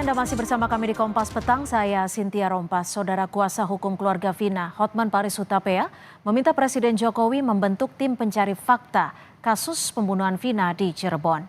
Anda masih bersama kami di Kompas Petang, saya Cynthia Rompas. Saudara kuasa hukum keluarga Vina, Hotman Paris Hutapea, meminta Presiden Jokowi membentuk tim pencari fakta kasus pembunuhan Vina di Cirebon.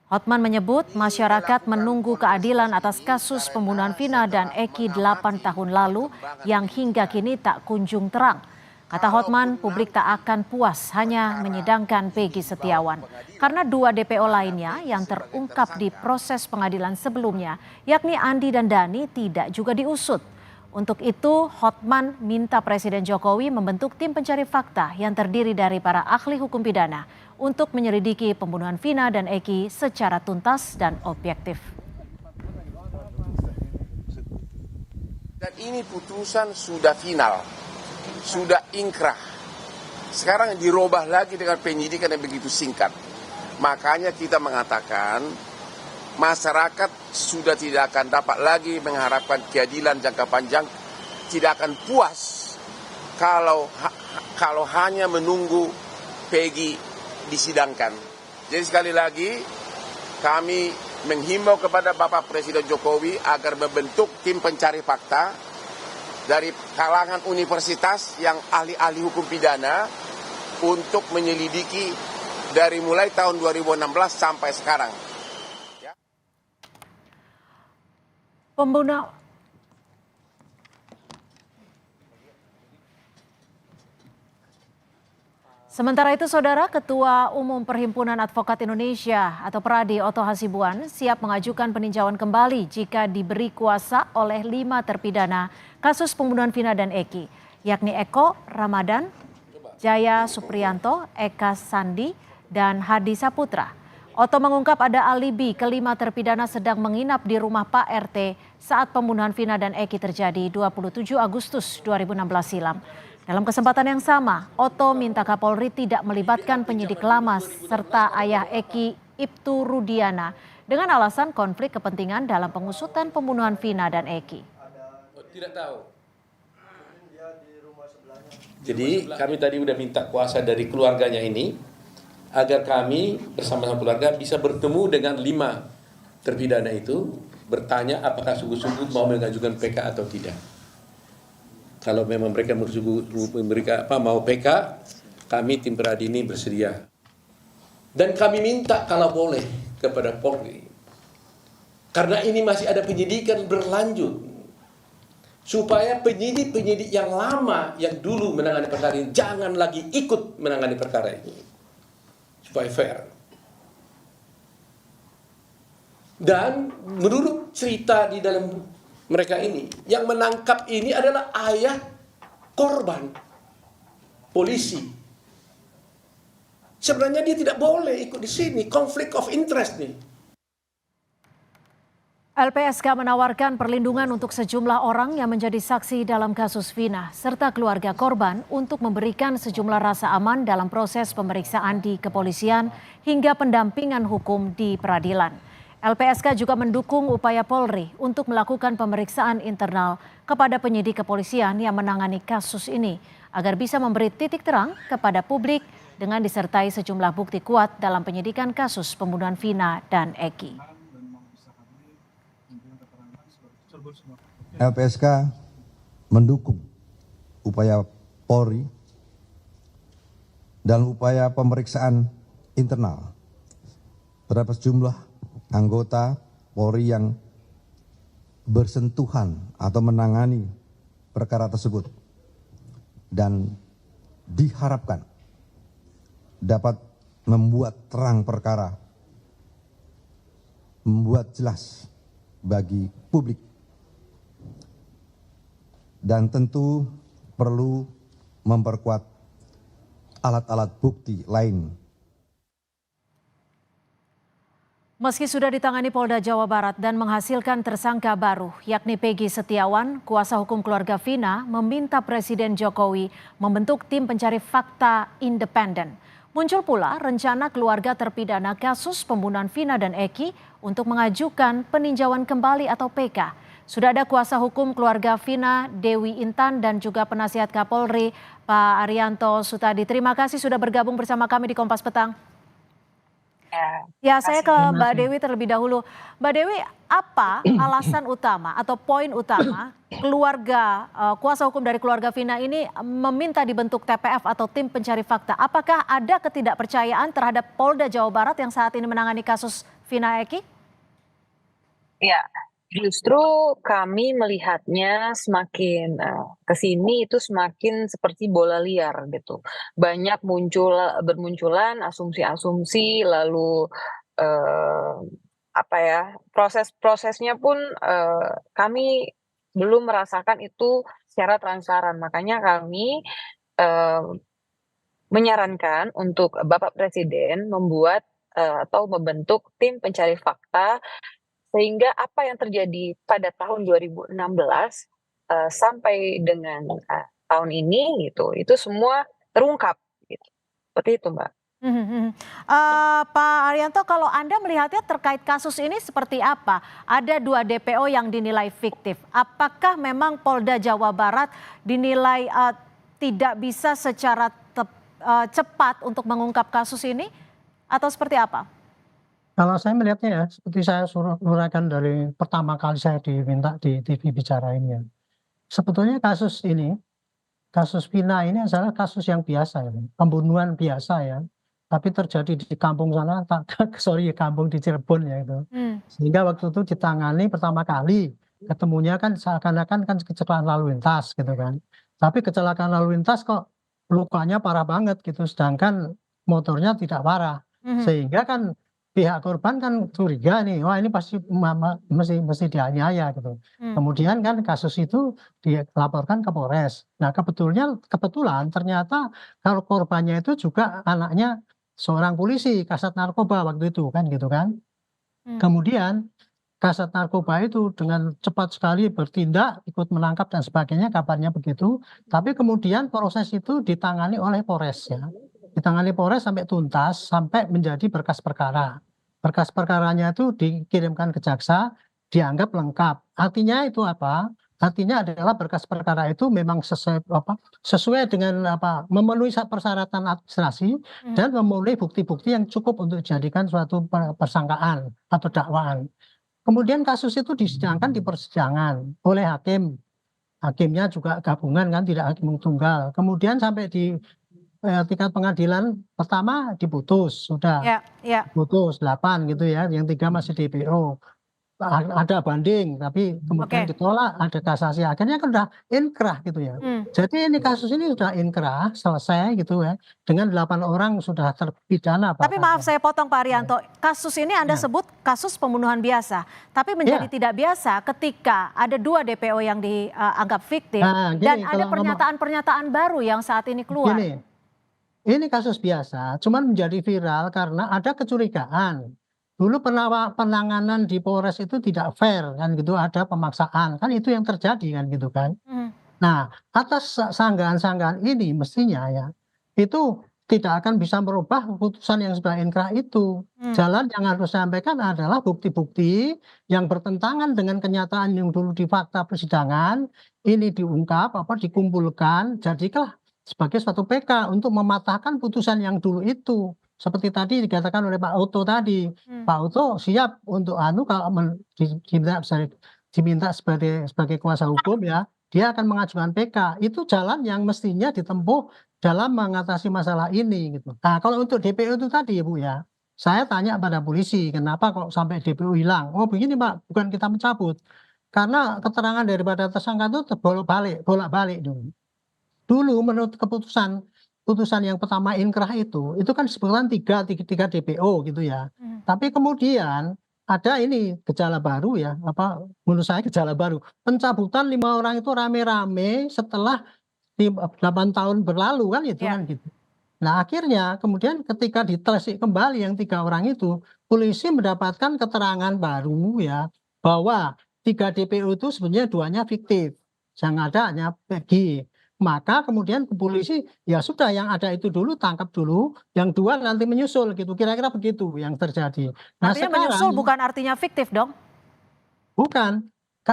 Hotman menyebut masyarakat menunggu keadilan atas kasus pembunuhan Vina dan Eki 8 tahun lalu yang hingga kini tak kunjung terang. Kata Hotman, publik tak akan puas hanya menyidangkan Peggy Setiawan. Karena dua DPO lainnya yang terungkap di proses pengadilan sebelumnya, yakni Andi dan Dhani, tidak juga diusut. Untuk itu, Hotman minta Presiden Jokowi membentuk tim pencari fakta yang terdiri dari para ahli hukum pidana untuk menyelidiki pembunuhan Vina dan Eki secara tuntas dan objektif. Dan ini putusan sudah final, sudah inkrah. Sekarang dirubah lagi dengan penyidikan yang begitu singkat. Makanya kita mengatakan masyarakat sudah tidak akan dapat lagi mengharapkan keadilan jangka panjang, tidak akan puas kalau hanya menunggu Peggy disidangkan. Jadi sekali lagi kami menghimbau kepada Bapak Presiden Jokowi agar membentuk tim pencari fakta dari kalangan universitas yang ahli-ahli hukum pidana untuk menyelidiki dari mulai tahun 2016 sampai sekarang. Sementara itu, Saudara, Ketua Umum Perhimpunan Advokat Indonesia atau PERADI Oto Hasibuan siap mengajukan peninjauan kembali jika diberi kuasa oleh 5 terpidana kasus pembunuhan Vina dan Eki, yakni Eko Ramadan, Jaya Supriyanto, Eka Sandi, dan Hadi Saputra. Oto mengungkap ada alibi kelima terpidana sedang menginap di rumah Pak RT saat pembunuhan Vina dan Eki terjadi 27 Agustus 2016 silam. Dalam kesempatan yang sama, Oto minta Kapolri tidak melibatkan penyidik lama serta ayah Eki, Ibtu Rudiana, dengan alasan konflik kepentingan dalam pengusutan pembunuhan Vina dan Eki. Tidak tahu. Jadi kami tadi sudah minta kuasa dari keluarganya ini agar kami bersama-sama keluarga bisa bertemu dengan 5 terpidana itu, bertanya apakah sungguh-sungguh mau mengajukan PK atau tidak. Kalau memang mereka mau PK, kami tim PERADI ini bersedia. Dan kami minta kalau boleh kepada Polri, karena ini masih ada penyidikan berlanjut, supaya penyidik-penyidik yang lama yang dulu menangani perkara ini jangan lagi ikut menangani perkara ini, supaya fair. Dan menurut cerita di dalam mereka ini, yang menangkap ini adalah ayah korban, polisi. Sebenarnya dia tidak boleh ikut di sini, konflik of interest nih. LPSK menawarkan perlindungan untuk sejumlah orang yang menjadi saksi dalam kasus Vina, serta keluarga korban untuk memberikan sejumlah rasa aman dalam proses pemeriksaan di kepolisian hingga pendampingan hukum di peradilan. LPSK juga mendukung upaya Polri untuk melakukan pemeriksaan internal kepada penyidik kepolisian yang menangani kasus ini agar bisa memberi titik terang kepada publik dengan disertai sejumlah bukti kuat dalam penyidikan kasus pembunuhan Vina dan Eki. LPSK mendukung upaya Polri dalam upaya pemeriksaan internal terhadap sejumlah anggota Polri yang bersentuhan atau menangani perkara tersebut dan diharapkan dapat membuat terang perkara, membuat jelas bagi publik, dan tentu perlu memperkuat alat-alat bukti lain. Meski sudah ditangani Polda Jawa Barat dan menghasilkan tersangka baru, yakni Peggy Setiawan, kuasa hukum keluarga Vina meminta Presiden Jokowi membentuk tim pencari fakta independen. Muncul pula rencana keluarga terpidana kasus pembunuhan Vina dan Eki untuk mengajukan peninjauan kembali atau PK. Sudah ada kuasa hukum keluarga Vina, Dewi Intan, dan juga penasihat Kapolri, Pak Arianto Sutadi. Terima kasih sudah bergabung bersama kami di Kompas Petang. Ya, Ya, saya ke terima Mbak kasih. Dewi terlebih dahulu. Mbak Dewi, apa alasan utama atau poin utama keluarga, kuasa hukum dari keluarga Vina ini meminta dibentuk TPF atau tim pencari fakta? Apakah ada ketidakpercayaan terhadap Polda Jawa Barat yang saat ini menangani kasus Vina Eki? Ya, justru kami melihatnya semakin ke sini itu semakin seperti bola liar gitu. Banyak bermunculan asumsi-asumsi, lalu eh, apa ya, proses-prosesnya pun kami belum merasakan itu secara transparan. Makanya kami eh, menyarankan untuk Bapak Presiden membuat atau membentuk tim pencari fakta sehingga apa yang terjadi pada tahun 2016 sampai dengan tahun ini gitu, itu semua terungkap gitu. Seperti itu, Mbak. Mhm, mhm. Pak Arianto, kalau Anda melihatnya terkait kasus ini seperti apa? Ada 2 DPO yang dinilai fiktif. Apakah memang Polda Jawa Barat dinilai tidak bisa secara cepat untuk mengungkap kasus ini? Atau seperti apa? Kalau saya melihatnya ya, seperti saya uraikan dari pertama kali saya diminta di TV Bicara ini ya. Sebetulnya kasus Vina ini adalah kasus yang biasa ya, pembunuhan biasa ya. Tapi terjadi di kampung sana, sorry kampung di Cirebon ya itu. Hmm. Sehingga waktu itu ditangani pertama kali, ketemunya kan seakan-akan kan kecelakaan lalu lintas gitu kan. Tapi kecelakaan lalu lintas kok lukanya parah banget gitu, sedangkan motornya tidak parah. Mhm. Sehingga kan pihak korban kan curiga nih, wah ini pasti mesti dianiaya gitu. Hmm. Kemudian kan kasus itu dilaporkan ke Polres. Nah kebetulan ternyata kalau korbannya itu juga anaknya seorang polisi Kasat Narkoba waktu itu kan gitu kan. Hmm. Kemudian Kasat Narkoba itu dengan cepat sekali bertindak, ikut menangkap dan sebagainya, kabarnya begitu. Tapi kemudian proses itu ditangani oleh Polres ya. Ditangani Polres sampai tuntas, sampai menjadi berkas perkara. Berkas perkaranya itu dikirimkan ke jaksa, dianggap lengkap. Artinya itu apa? Artinya adalah berkas perkara itu memang sesuai dengan memenuhi persyaratan administrasi dan memenuhi bukti-bukti yang cukup untuk dijadikan suatu persangkaan atau dakwaan. Kemudian kasus itu disidangkan di persidangan oleh hakim. Hakimnya juga gabungan kan, tidak hakim tunggal. Kemudian sampai di tingkat pengadilan pertama diputus, sudah Ya, ya. putus 8 gitu ya, yang 3 masih DPO. Ada banding, tapi kemudian Oke. ditolak, ada kasasi. Akhirnya kan udah inkrah gitu ya. Hmm. Jadi ini kasus ini sudah inkrah, selesai gitu ya. Dengan 8 orang sudah terpidana. Tapi maaf saya potong Pak Arianto, kasus ini Anda Ya. sebut kasus pembunuhan biasa. Tapi menjadi Ya. tidak biasa ketika ada 2 DPO yang dianggap fiktif Nah, dan gini, ada kalau pernyataan-pernyataan baru yang saat ini keluar. Gini, ini kasus biasa, cuman menjadi viral karena ada kecurigaan. Dulu penanganan di Polres itu tidak fair kan gitu, ada pemaksaan, kan itu yang terjadi kan gitu kan. Mhm. Nah, atas sanggahan-sanggahan ini mestinya ya, itu tidak akan bisa merubah keputusan yang sudah inkrah itu. Jalan yang harus disampaikan adalah bukti-bukti yang bertentangan dengan kenyataan yang dulu di fakta persidangan, ini diungkap, dikumpulkan, jadilah sebagai suatu PK untuk mematahkan putusan yang dulu itu. Seperti tadi dikatakan oleh Pak Oto tadi, Pak Oto siap untuk kalau diminta sebagai kuasa hukum ya, dia akan mengajukan PK. Itu jalan yang mestinya ditempuh dalam mengatasi masalah ini gitu. Nah, kalau untuk DPO itu tadi Bu ya, saya tanya pada polisi, kenapa kok sampai DPO hilang? Oh begini Pak, bukan kita mencabut. Karena keterangan daripada tersangka itu bolak-balik dulu. Dulu menurut putusan yang pertama inkrah itu kan disebutkan tiga DPO gitu ya. Tapi kemudian ada ini gejala baru ya, menurut saya gejala baru. Pencabutan 5 orang itu rame-rame setelah 8 tahun berlalu kan itu Ya. kan gitu. Nah akhirnya kemudian ketika ditelisik kembali yang 3 orang itu, polisi mendapatkan keterangan baru ya, bahwa 3 DPO itu sebenarnya 2-nya fiktif, yang ada hanya Peggy. Maka kemudian ke polisi, ya sudah yang ada itu dulu tangkap dulu, yang 2 nanti menyusul gitu, kira-kira begitu yang terjadi. Nah Artinya menyusul sekarang bukan artinya fiktif dong? bukan.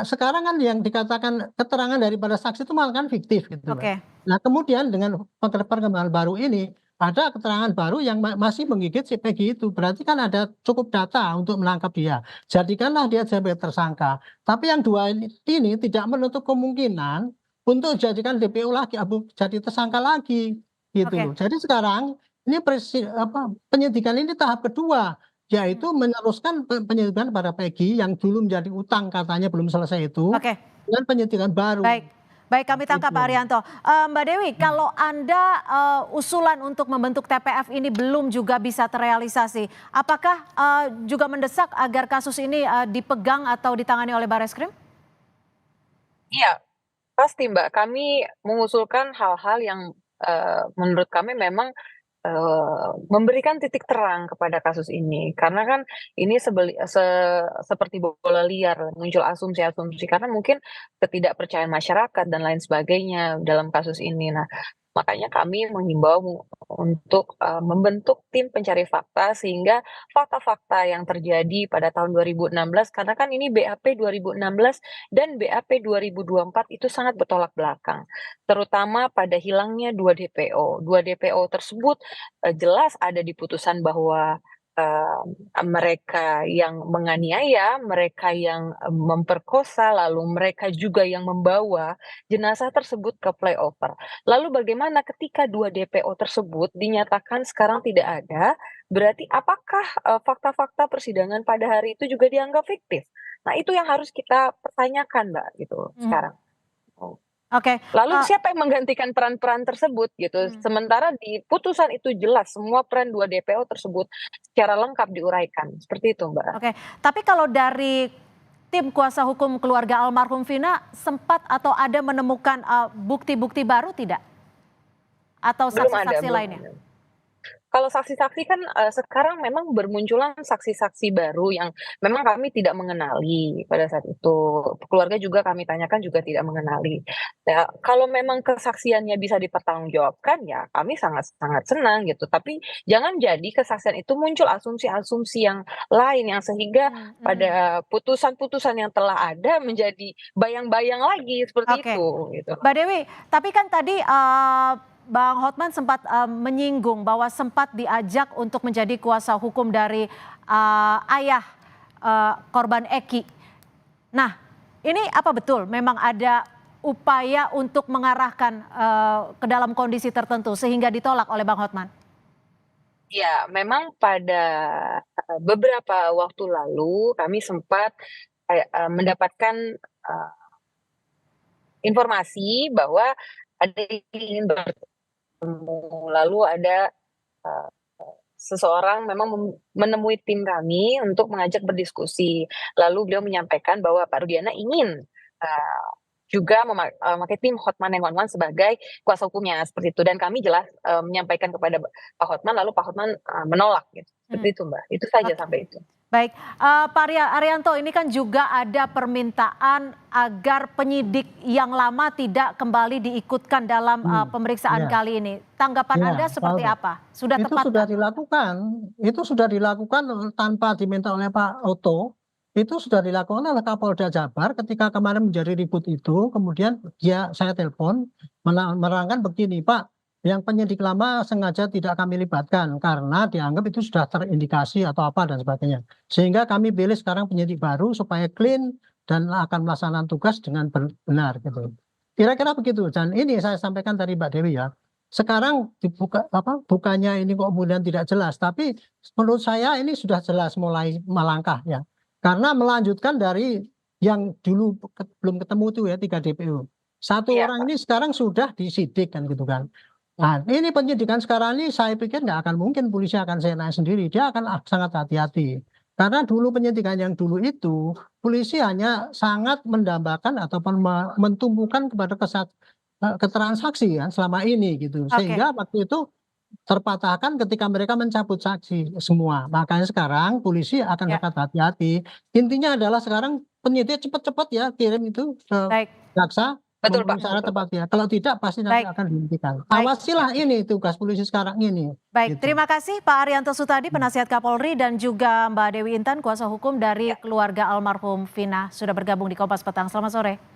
Sekarang kan yang dikatakan keterangan daripada saksi itu malah kan fiktif gitu loh. Oke. Nah kemudian dengan perkembangan baru ini, ada keterangan baru yang masih menggigit si Peggy itu. Berarti kan ada cukup data untuk menangkap dia. Jadikanlah dia sebagai tersangka. Tapi yang dua ini tidak menutup kemungkinan untuk jadikan DPO lagi, jadi tersangka lagi, gitu Oke. loh. Jadi sekarang ini penyidikan ini tahap kedua, yaitu meneruskan penyidikan pada Peggy yang dulu menjadi utang katanya belum selesai itu, Oke. dengan penyidikan baru. Baik. Baik, kami tangkap Pak Arianto. Mbak Dewi, kalau Anda usulan untuk membentuk TPF ini belum juga bisa terrealisasi, apakah juga mendesak agar kasus ini dipegang atau ditangani oleh Barreskrim? Iya, pasti Mbak. Kami mengusulkan hal-hal yang menurut kami memang memberikan titik terang kepada kasus ini. Karena kan ini seperti bola liar, muncul asumsi-asumsi karena mungkin ketidakpercayaan masyarakat dan lain sebagainya dalam kasus ini. Nah, makanya kami menghimbau untuk membentuk tim pencari fakta sehingga fakta-fakta yang terjadi pada tahun 2016, karena kan ini BAP 2016 dan BAP 2024 itu sangat bertolak belakang, terutama pada hilangnya 2 DPO. 2 DPO tersebut jelas ada di putusan bahwa mereka yang menganiaya, mereka yang memperkosa, lalu mereka juga yang membawa jenazah tersebut ke flyover. Lalu bagaimana ketika 2 DPO tersebut dinyatakan sekarang tidak ada, berarti apakah fakta-fakta persidangan pada hari itu juga dianggap fiktif? Nah, itu yang harus kita pertanyakan, Mbak, gitu sekarang. Oke. Lalu siapa yang menggantikan peran-peran tersebut gitu? Sementara di putusan itu jelas semua peran 2 DPO tersebut secara lengkap diuraikan. Seperti itu, Mbak. Oke, tapi kalau dari tim kuasa hukum keluarga almarhum Vina sempat atau ada menemukan bukti-bukti baru tidak? Atau Belum ada, saksi-saksi belum lainnya? ada. Kalau saksi-saksi kan sekarang memang bermunculan saksi-saksi baru yang memang kami tidak mengenali pada saat itu. Keluarga juga kami tanyakan juga tidak mengenali. Ya, kalau memang kesaksiannya bisa dipertanggungjawabkan ya kami sangat-sangat senang gitu. Tapi jangan jadi kesaksian itu muncul asumsi-asumsi yang lain yang sehingga pada putusan-putusan yang telah ada menjadi bayang-bayang lagi seperti Oke. itu gitu. Mbak Dewi, tapi kan tadi Bang Hotman sempat menyinggung bahwa sempat diajak untuk menjadi kuasa hukum dari ayah korban Eki. Nah, ini apa betul memang ada upaya untuk mengarahkan ke dalam kondisi tertentu sehingga ditolak oleh Bang Hotman? Ya, memang pada beberapa waktu lalu kami sempat mendapatkan informasi bahwa ada yang ingin bertemu, lalu ada seseorang memang menemui tim kami untuk mengajak berdiskusi. Lalu beliau menyampaikan bahwa Pak Rudiana ingin juga memakai tim Hotman 911 sebagai kuasa hukumnya seperti itu, dan kami jelas menyampaikan kepada Pak Hotman, lalu Pak Hotman menolak gitu. Seperti itu, Mbak. Itu saja sampai itu. Baik, Pak Arianto, ini kan juga ada permintaan agar penyidik yang lama tidak kembali diikutkan dalam pemeriksaan kali ini. Tanggapan Anda seperti apa? Sudah Itu tepat? sudah dilakukan, itu sudah dilakukan tanpa diminta oleh Pak Oto. Itu sudah dilakukan oleh Kapolda Jabar ketika kemarin menjadi ribut itu. Kemudian saya telepon menerangkan begini, Pak, yang penyidik lama sengaja tidak kami libatkan karena dianggap itu sudah terindikasi atau apa dan sebagainya. Sehingga kami pilih sekarang penyidik baru supaya clean dan akan melaksanakan tugas dengan benar gitu. Kira-kira begitu. Dan ini saya sampaikan tadi Mbak Dewi ya. Sekarang bukannya ini kok kemudian tidak jelas, tapi menurut saya ini sudah jelas mulai melangkah ya. Karena melanjutkan dari yang dulu belum ketemu itu ya 3 DPO. Satu orang ini sekarang sudah disidik kan gitu kan. Nah, ini penyidikan sekarang ini saya pikir nggak akan mungkin polisi akan senang sendiri. Dia akan sangat hati-hati. Karena dulu penyidikan yang dulu itu, polisi hanya sangat mendambakan ataupun mentumbuhkan kepada keterangan saksi ya selama ini gitu. Sehingga waktu itu terpatahkan ketika mereka mencabut saksi semua. Makanya sekarang polisi akan sangat hati-hati. Intinya adalah sekarang penyidik cepat-cepat ya kirim itu ke jaksa. Betul, Pak. Syarat tepatnya. Kalau tidak pasti nanti akan dihentikan. Awasilah ini tugas polisi sekarang ini. Baik, gitu. terima kasih Pak Arianto Sutadi, penasihat Kapolri, dan juga Mbak Dewi Intan, kuasa hukum dari keluarga almarhum Vina, sudah bergabung di Kompas Petang. Selamat sore.